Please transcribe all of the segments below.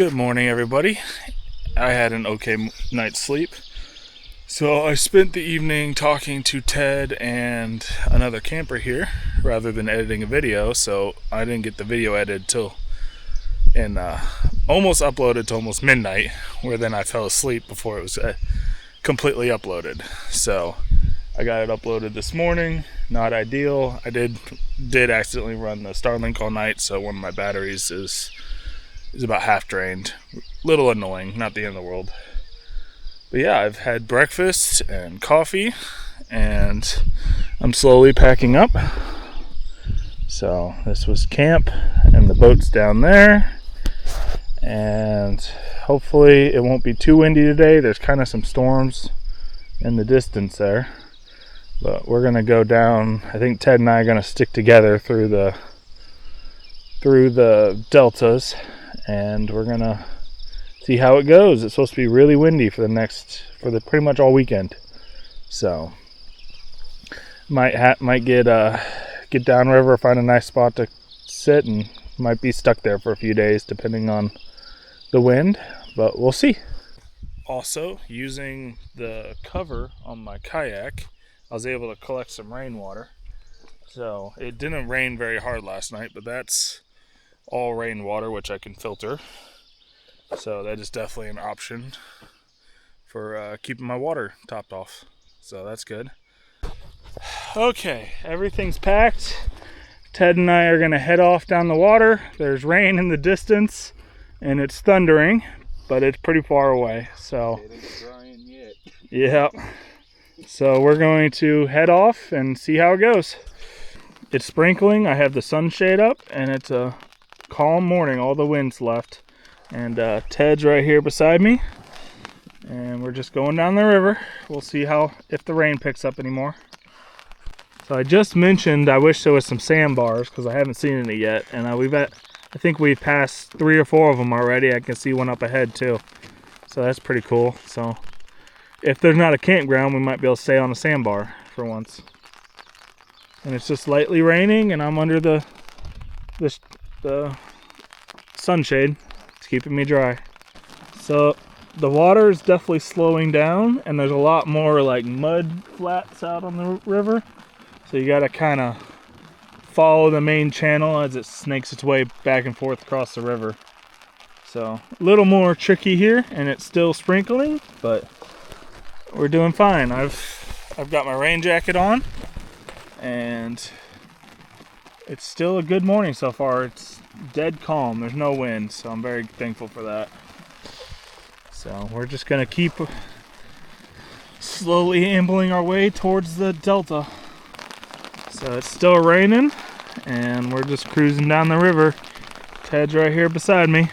Good morning, everybody. I had an okay night's sleep. So I spent the evening talking to Ted and another camper here rather than editing a video. So I didn't get the video edited till and almost uploaded to almost midnight, where then I fell asleep before it was completely uploaded. So I got it uploaded this morning. Not ideal. I did accidentally run the Starlink all night, so one of my batteries is about half drained. Little annoying, not the end of the world. But yeah, I've had breakfast and coffee, and I'm slowly packing up. So this was camp, and the boat's down there. And hopefully it won't be too windy today. There's kind of some storms in the distance there. But we're gonna go down. I think Ted and I are gonna stick together through the deltas, and we're gonna see how it goes. It's supposed to be really windy for the pretty much all weekend. So might get downriver, find a nice spot to sit, and might be stuck there for a few days depending on the wind, but we'll see. Also, using the cover on my kayak, I was able to collect some rainwater. So it didn't rain very hard last night, but that's all rainwater, which I can filter. So that is definitely an option for keeping my water topped off. So that's good. Okay, everything's packed. Ted and I are going to head off down the water. There's rain in the distance, and it's thundering, but it's pretty far away. So it ain't drying yet. Yeah. So we're going to head off and see how it goes. It's sprinkling. I have the sunshade up, and it's a calm morning. All the wind's left. And Ted's right here beside me. And we're just going down the river. We'll see if the rain picks up anymore. So I just mentioned I wish there was some sandbars because I haven't seen any yet. And I think we've passed 3 or 4 of them already. I can see one up ahead too. So that's pretty cool. So if there's not a campground, we might be able to stay on a sandbar for once. And it's just lightly raining, and I'm under the sunshade. It's keeping me dry. So the water is definitely slowing down, and there's a lot more like mud flats out on the river. So you gotta kind of follow the main channel as it snakes its way back and forth across the river. So a little more tricky here, and it's still sprinkling, but we're doing fine. I've got my rain jacket on, and it's still a good morning so far. It's dead calm. There's no wind, so I'm very thankful for that. So we're just gonna keep slowly ambling our way towards the delta. So it's still raining, and we're just cruising down the river. Ted's right here beside me.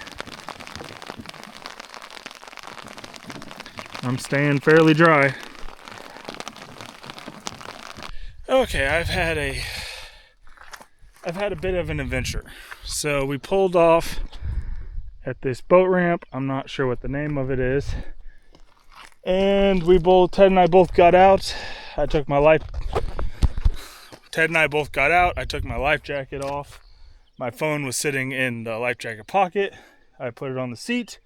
I'm staying fairly dry. Okay, I've had a bit of an adventure. So we pulled off at this boat ramp. I'm not sure what the name of it is. And Ted and I both got out. Ted and I both got out. I took my life jacket off. My phone was sitting in the life jacket pocket. I put it on the seat.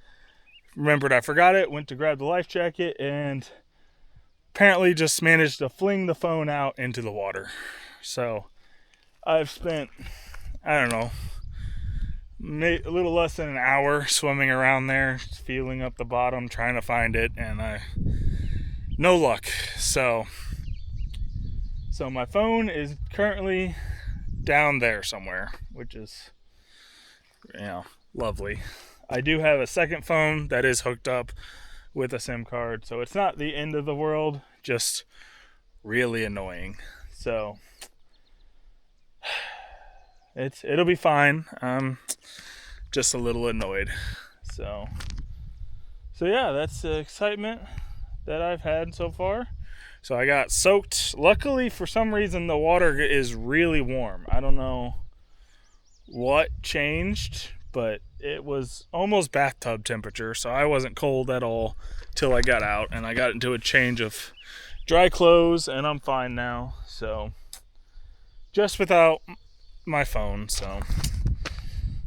Remembered I forgot it, went to grab the life jacket, and apparently just managed to fling the phone out into the water. So I've spent, I don't know, a little less than an hour swimming around there, feeling up the bottom, trying to find it, and no luck. So my phone is currently down there somewhere, which is, lovely. I do have a second phone that is hooked up with a SIM card, so it's not the end of the world, just really annoying. So it'll be fine. I'm just a little annoyed. So yeah, that's the excitement that I've had so far. So I got soaked. Luckily, for some reason, the water is really warm. I don't know what changed, but it was almost bathtub temperature, so I wasn't cold at all till I got out, and I got into a change of dry clothes, and I'm fine now. So just without my phone. So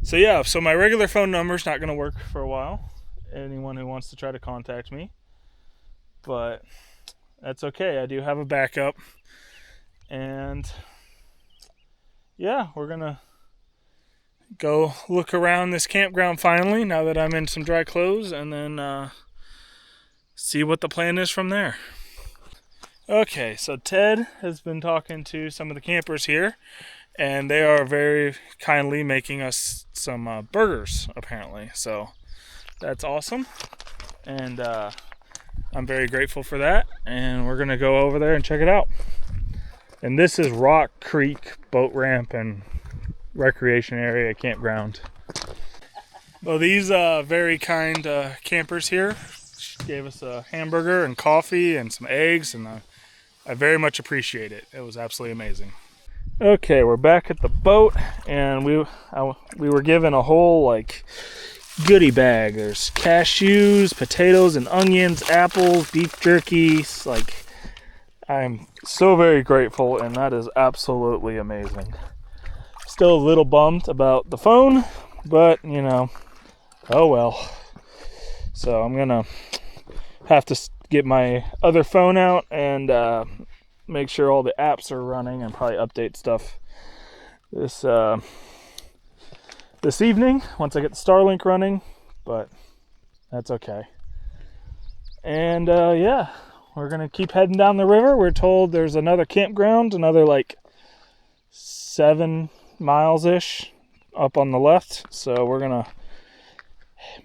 So yeah, so my regular phone number is not going to work for a while. Anyone who wants to try to contact me, but that's okay. I do have a backup, and yeah, we're gonna go look around this campground finally. Now that I'm in some dry clothes, and then see what the plan is from there. Okay, so Ted has been talking to some of the campers here, and they are very kindly making us some burgers, apparently. So that's awesome, and I'm very grateful for that, and we're gonna go over there and check it out. And this is Rock Creek Boat Ramp and Recreation Area Campground. Well, these very kind campers here gave us a hamburger and coffee and some eggs, and I very much appreciate it. It was absolutely amazing. Okay, we're back at the boat, and we were given a whole like goodie bag. There's cashews, potatoes and onions, apples, beef jerky. Like, I'm so very grateful, and that is absolutely amazing. Still a little bummed about the phone, but you know, oh well. So I'm gonna have to get my other phone out and make sure all the apps are running, and probably update stuff this evening once I get the Starlink running, but that's okay. And yeah, we're gonna keep heading down the river. We're told there's another campground, another like 7 miles ish up on the left, so we're gonna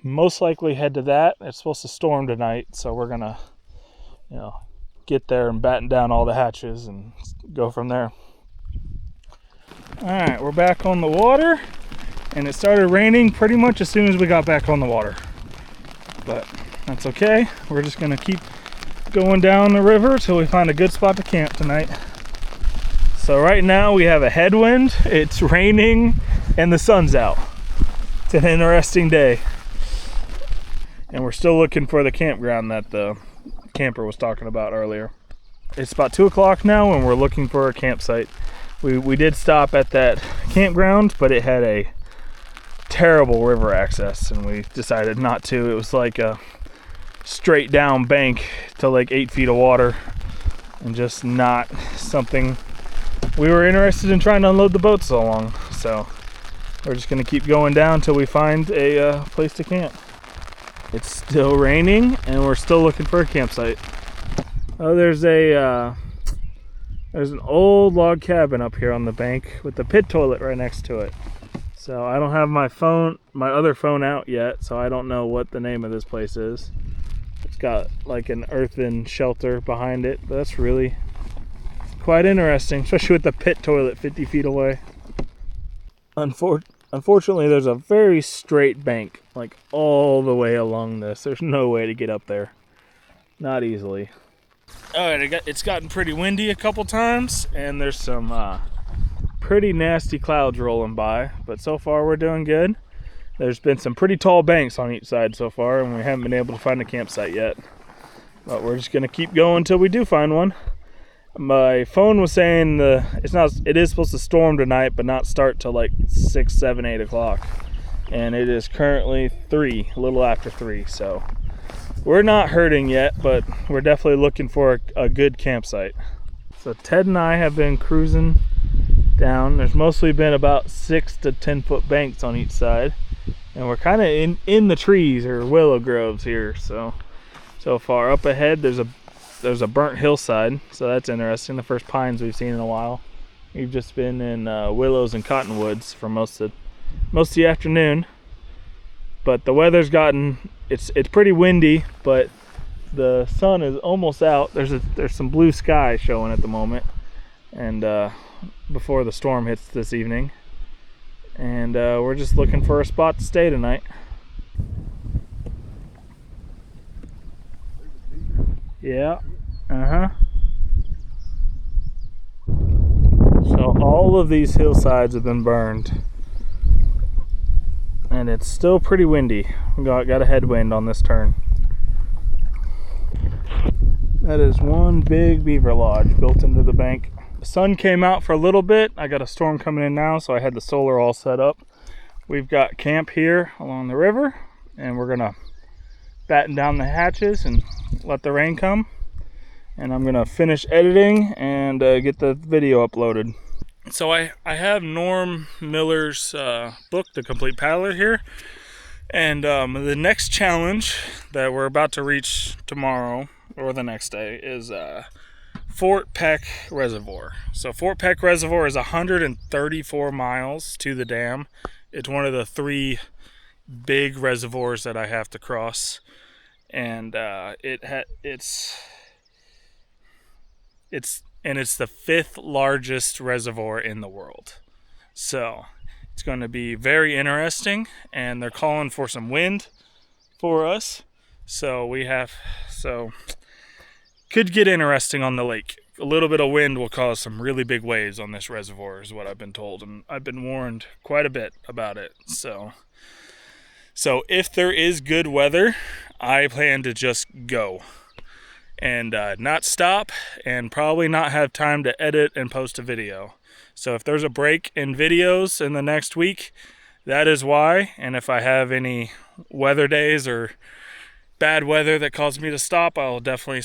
most likely head to that. It's supposed to storm tonight, so we're gonna, you know, get there and batten down all the hatches and go from there. Alright, we're back on the water, and it started raining pretty much as soon as we got back on the water, but that's okay. We're just gonna keep going down the river till we find a good spot to camp tonight. So right now we have a headwind, it's raining, and the sun's out. It's an interesting day. And we're still looking for the campground that the camper was talking about earlier. It's about 2 o'clock now, and we're looking for a campsite. We did stop at that campground, but it had a terrible river access, and we decided not to. It was like a straight down bank to like 8 feet of water, and just not something we were interested in trying to unload the boat so long. So we're just gonna keep going down till we find a place to camp. It's still raining, and we're still looking for a campsite. Oh, there's an old log cabin up here on the bank with the pit toilet right next to it. So I don't have my other phone out yet, so I don't know what the name of this place is. It's got like an earthen shelter behind it, but that's really quite interesting, especially with the pit toilet 50 feet away. Unfortunately, there's a very straight bank, like all the way along this. There's no way to get up there. Not easily. Alright, it's gotten pretty windy a couple times, and there's some pretty nasty clouds rolling by, but so far we're doing good. There's been some pretty tall banks on each side so far, and we haven't been able to find a campsite yet. But we're just going to keep going until we do find one. My phone was saying it is supposed to storm tonight, but not start till like 6, 7, 8 o'clock. And it is currently 3, a little after 3, so we're not hurting yet, but we're definitely looking for a good campsite. So Ted and I have been cruising down. There's mostly been about 6 to 10 foot banks on each side, and we're kind of in the trees or willow groves here. So far up ahead there's a burnt hillside, so that's interesting. The first pines we've seen in a while. We've just been in willows and cottonwoods for most of the afternoon, but the weather's gotten it's pretty windy, but the sun is almost out. There's some blue sky showing at the moment, and before the storm hits this evening, and we're just looking for a spot to stay tonight. Yeah. So all of these hillsides have been burned, and it's still pretty windy. We got a headwind on this turn. That is one big beaver lodge built into the bank. The sun came out for a little bit. I got a storm coming in now, so I had the solar all set up. we've got camp here along the river, and we're gonna batten down the hatches and let the rain come. And I'm gonna finish editing and get the video uploaded. So I have Norm Miller's book, The Complete Paddler, here. And the next challenge that we're about to reach tomorrow or the next day is Fort Peck Reservoir. So Fort Peck Reservoir is 134 miles to the dam. It's one of the 3 big reservoirs that I have to cross, and it's the 5th largest reservoir in the world. So it's going to be very interesting, and they're calling for some wind for us. So could get interesting on the lake. A little bit of wind will cause some really big waves on this reservoir, is what I've been told, and I've been warned quite a bit about it. So if there is good weather, I plan to just go and not stop, and probably not have time to edit and post a video. So if there's a break in videos in the next week, that is why. And if I have any weather days or bad weather that causes me to stop, I'll definitely,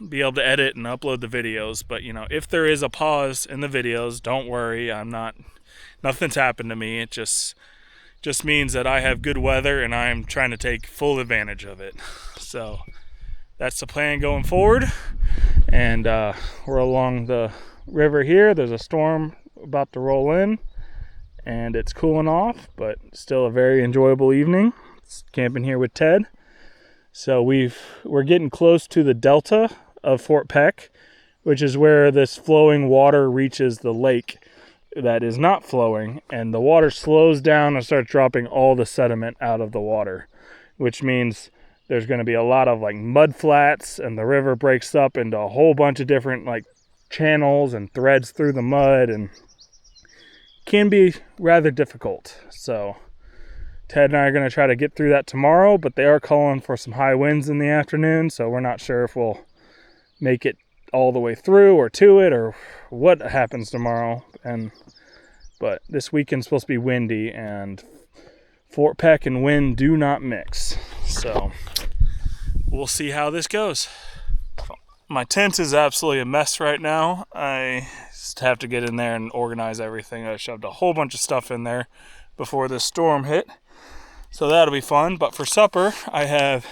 be able to edit and upload the videos. But if there is a pause in the videos, don't worry. Nothing's happened to me. It just means that I have good weather and I'm trying to take full advantage of it. So that's the plan going forward. And we're along the river here. There's a storm about to roll in, and it's cooling off, but still a very enjoyable evening. It's camping here with Ted. So we're getting close to the delta of Fort Peck, which is where this flowing water reaches the lake that is not flowing, and the water slows down and starts dropping all the sediment out of the water, which means there's going to be a lot of mud flats, and the river breaks up into a whole bunch of different channels and threads through the mud, and can be rather difficult. So Ted and I are going to try to get through that tomorrow, but they are calling for some high winds in the afternoon, so we're not sure if we'll make it all the way through or to it, or what happens tomorrow. But this weekend's supposed to be windy, and Fort Peck and wind do not mix. So we'll see how this goes. My tent is absolutely a mess right now. I just have to get in there and organize everything. I shoved a whole bunch of stuff in there before this storm hit, so that'll be fun. But for supper, I have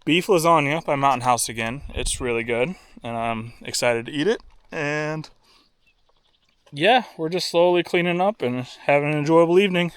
beef lasagna by Mountain House again. It's really good, and I'm excited to eat it. And yeah, we're just slowly cleaning up and having an enjoyable evening.